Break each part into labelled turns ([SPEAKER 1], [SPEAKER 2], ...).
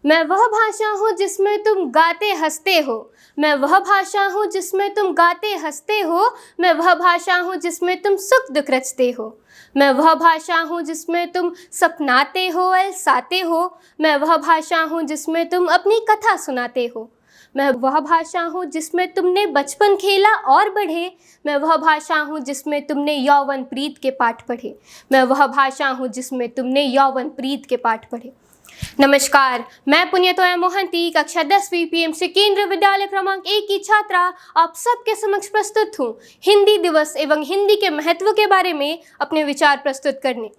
[SPEAKER 1] मैं वह भाषा हूँ जिसमें तुम गाते हंसते हो। मैं वह भाषा हूँ जिसमें तुम गाते हंसते हो। मैं वह भाषा हूँ जिसमें तुम सुख दुख रचते हो। मैं वह भाषा हूँ जिसमें तुम सपनाते हो अलसाते हो। मैं वह भाषा हूँ जिसमें तुम अपनी कथा सुनाते हो। मैं वह भाषा हूँ जिसमें तुमने बचपन खेला और बढ़े। मैं वह भाषा हूँ जिसमें तुमने यौवन प्रीत के पाठ पढ़े। मैं वह भाषा हूँ जिसमें तुमने यौवन प्रीत के पाठ पढ़े। नमस्कार, मैं पुण्यतोया मोहंती कक्षा 10वीं पीएमसी केंद्रीय विद्यालय क्रमांक 1 की छात्रा आप सबके समक्ष प्रस्तुत हूँ हिंदी दिवस एवं हिंदी के महत्व के बारे में अपने विचार प्रस्तुत करने।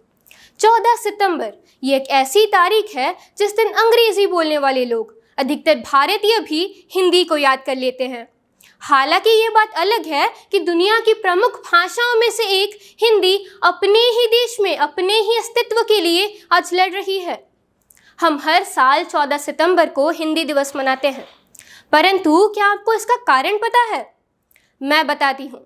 [SPEAKER 1] 14 सितंबर ये एक ऐसी तारीख है जिस दिन अंग्रेजी बोलने वाले लोग, अधिकतर भारतीय भी हिंदी को याद कर लेते हैं। हालांकि ये बात अलग है कि दुनिया की प्रमुख भाषाओं में से एक हिंदी अपने ही देश में अपने ही अस्तित्व के लिए आज लड़ रही है। हम हर साल 14 सितंबर को हिंदी दिवस मनाते हैं, परंतु क्या आपको इसका कारण पता है? मैं बताती हूँ।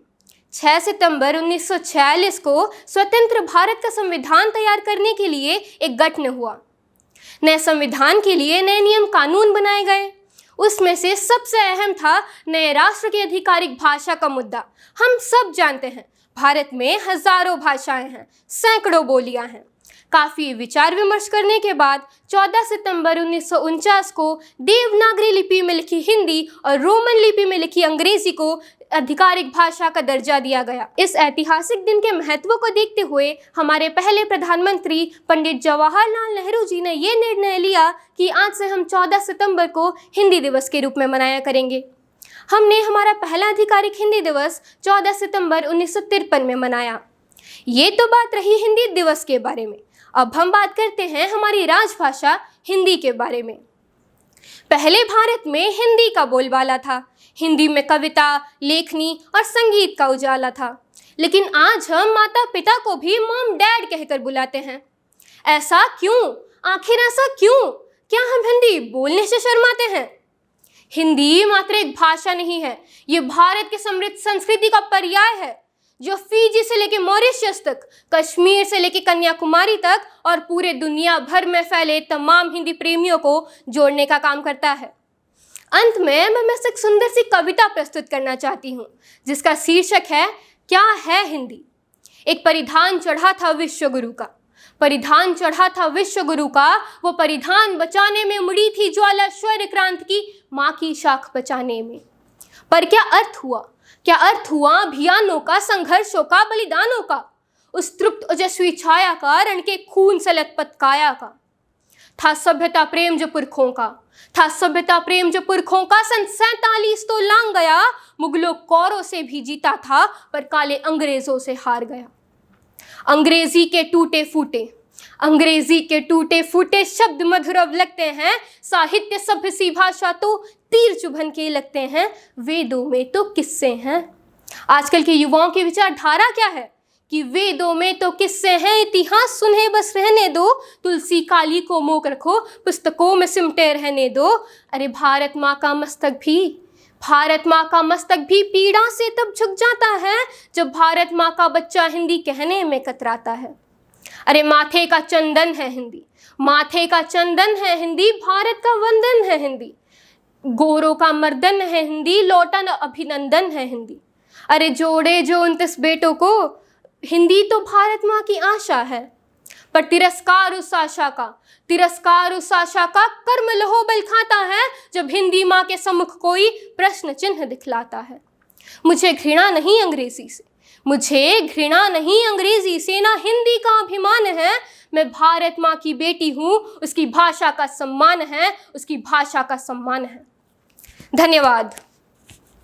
[SPEAKER 1] 6 सितंबर 1946 को स्वतंत्र भारत का संविधान तैयार करने के लिए एक गठन हुआ। नए संविधान के लिए नए नियम कानून बनाए गए। उसमें से सबसे अहम था नए राष्ट्र की आधिकारिक भाषा का मुद्दा। हम सब जानते हैं, भारत में हजारों भाषाएं हैं, सैकड़ों बोलियां हैं। काफ़ी विचार विमर्श करने के बाद 14 सितंबर 1949 को देवनागरी लिपि में लिखी हिंदी और रोमन लिपि में लिखी अंग्रेजी को आधिकारिक भाषा का दर्जा दिया गया। इस ऐतिहासिक दिन के महत्व को देखते हुए हमारे पहले प्रधानमंत्री पंडित जवाहरलाल नेहरू जी ने ये निर्णय लिया कि आज से हम 14 सितंबर को हिंदी दिवस के रूप में मनाया करेंगे। हमने हमारा पहला आधिकारिक हिंदी दिवस 14 सितंबर 1953 में मनाया। ये तो बात रही हिंदी दिवस के बारे में। अब हम बात करते हैं हमारी राजभाषा हिंदी के बारे में। पहले भारत में हिंदी का बोलबाला था। हिंदी में कविता, लेखनी और संगीत का उजाला था। लेकिन आज हम माता पिता को भी मॉम डैड कहकर बुलाते हैं। ऐसा क्यों? आखिर ऐसा क्यों? क्या हम हिंदी बोलने से शर्माते हैं? हिंदी मात्र एक भाषा नहीं है, ये भारत की समृद्ध संस्कृति का पर्याय है जो फिजी से लेकर मॉरिशस तक, कश्मीर से लेकर कन्याकुमारी तक और पूरे दुनिया भर में फैले तमाम हिंदी प्रेमियों को जोड़ने का काम करता है। अंत में मैं एक सुंदर सी कविता प्रस्तुत करना चाहती हूँ जिसका शीर्षक है क्या है हिंदी। एक परिधान चढ़ा था विश्वगुरु का, परिधान चढ़ा था विश्वगुरु का, वो परिधान बचाने में मुड़ी थी ज्वाला शौर्य क्रांति की माँ की शाख बचाने में। पर क्या अर्थ हुआ? क्या अर्थ हुआ अभियानों का, संघर्षों का, बलिदानों का, उस तृप्त ओजस्वी छाया का, रण के खून से लथपथ काया का। था सभ्यता प्रेम जो पुरखों का, था सभ्यता प्रेम जो पुरखों का। सन 47 तो लांग गया, मुगलों कौरों से भी जीता था पर काले अंग्रेजों से हार गया। अंग्रेजी के टूटे फूटे, अंग्रेजी के टूटे फूटे शब्द मधुर अब लगते हैं। साहित्य सभ्य सी भाषा तो तीर चुभन के लगते हैं। वेदों में तो किस्से हैं। आजकल के युवाओं की विचारधारा क्या है कि वेदों में तो किस्से हैं, इतिहास सुने बस रहने दो, तुलसी काली को मोक रखो, पुस्तकों में सिमटे रहने दो। अरे भारत माँ का मस्तक भी, भारत माँ का मस्तक भी पीड़ा से तब झुक जाता है जब भारत माँ का बच्चा हिंदी कहने में कतराता है। अरे माथे का चंदन है हिंदी, माथे का चंदन है हिंदी, भारत का वंदन है हिंदी। गोरों का मर्दन है हिंदी, लौटन अभिनंदन है हिंदी। अरे जोड़े जो 29 बेटों को, हिंदी तो भारत माँ की आशा है। पर तिरस्कार उस आशा का, तिरस्कार उस आशा का, कर्म लहो बल खाता है जब हिंदी माँ के सम्मुख कोई प्रश्न चिन्ह दिखलाता है। मुझे घृणा नहीं अंग्रेजी से, मुझे घृणा नहीं अंग्रेजी से, ना हिंदी का अभिमान है। मैं भारत माँ की बेटी हूँ, उसकी भाषा का सम्मान है, उसकी भाषा का सम्मान है। धन्यवाद।